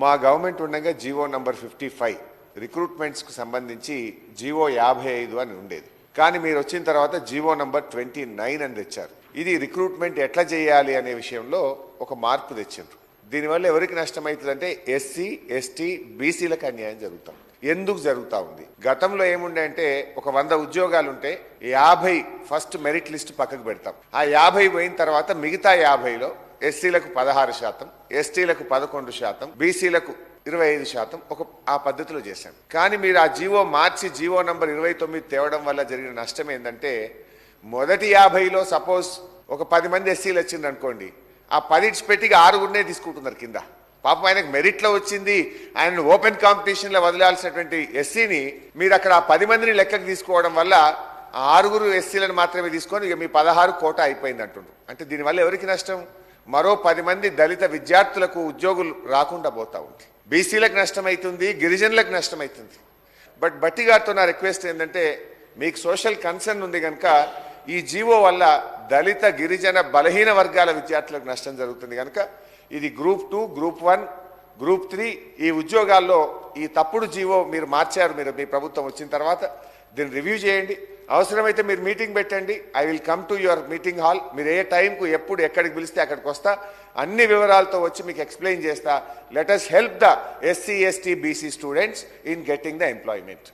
మా గవర్నమెంట్ ఉండగా GO number 55 రిక్రూట్మెంట్స్కు సంబంధించి జీవో 55 అని ఉండేది. కానీ మీరు వచ్చిన తర్వాత జీవో నంబర్ 29 అని తెచ్చారు. ఇది రిక్రూట్మెంట్ ఎట్లా చేయాలి అనే విషయంలో ఒక మార్పు తెచ్చారు. దీనివల్ల ఎవరికి నష్టమవుతుందంటే ఎస్సీ, ఎస్టీ, బీసీలకు అన్యాయం జరుగుతాం. ఎందుకు జరుగుతూ ఉంది? గతంలో ఏముండే అంటే ఒక 100 ఉద్యోగాలు ఉంటే 50 ఫస్ట్ మెరిట్ లిస్ట్ పక్కకు పెడతాం. ఆ 50 పోయిన తర్వాత మిగతా 50లో ఎస్సీలకు 16%, ఎస్టీలకు 11%, బీసీలకు 25% ఆ పద్ధతిలో చేశాం. కానీ మీరు ఆ జీవో మార్చి జీవో నంబర్ 29 తేవడం వల్ల జరిగిన నష్టం ఏంటంటే మొదటి 50లో సపోజ్ ఒక 10 మంది ఎస్సీలు వచ్చింది అనుకోండి, ఆ 10 పెట్టి 6 తీసుకుంటున్నారు కింద. పాపం ఆయనకు మెరిట్లో వచ్చింది, ఆయన ఓపెన్ కాంపిటీషన్లో వదిలాల్సినటువంటి ఎస్సీని మీరు అక్కడ ఆ 10 మందిని లెక్కకు తీసుకోవడం వల్ల 6 ఎస్సీలను మాత్రమే తీసుకొని ఇక మీ 16 కోట అయిపోయింది అంటుండ్రు. అంటే దీనివల్ల ఎవరికి నష్టం? మరో 10 మంది దళిత విద్యార్థులకు ఉద్యోగులు రాకుండా పోతా ఉంది. బీసీలకు నష్టమవుతుంది, గిరిజనులకు నష్టమవుతుంది. బట్ బట్టి గారితో నా రిక్వెస్ట్ ఏంటంటే మీకు సోషల్ కన్సర్న్ ఉంది కనుక ఈ జీవో వల్ల దళిత గిరిజన బలహీన వర్గాల విద్యార్థులకు నష్టం జరుగుతుంది కనుక ఇది గ్రూప్ 2, గ్రూప్ 1, గ్రూప్ 3 ఈ ఉద్యోగాల్లో ఈ తప్పుడు జీవో మీరు మార్చారు. మీ ప్రభుత్వం వచ్చిన తర్వాత దీన్ని రివ్యూ చేయండి. అవసరమైతే మీరు మీటింగ్ పెట్టండి. I will come to your meeting hall. మీరు ఏ టైంకు ఎప్పుడు ఎక్కడికి పిలిస్తే అక్కడికి వస్తా, అన్ని వివరాలతో వచ్చి మీకు ఎక్స్ప్లెయిన్ చేస్తా. Let us help the SC, ST, BC students in getting the employment.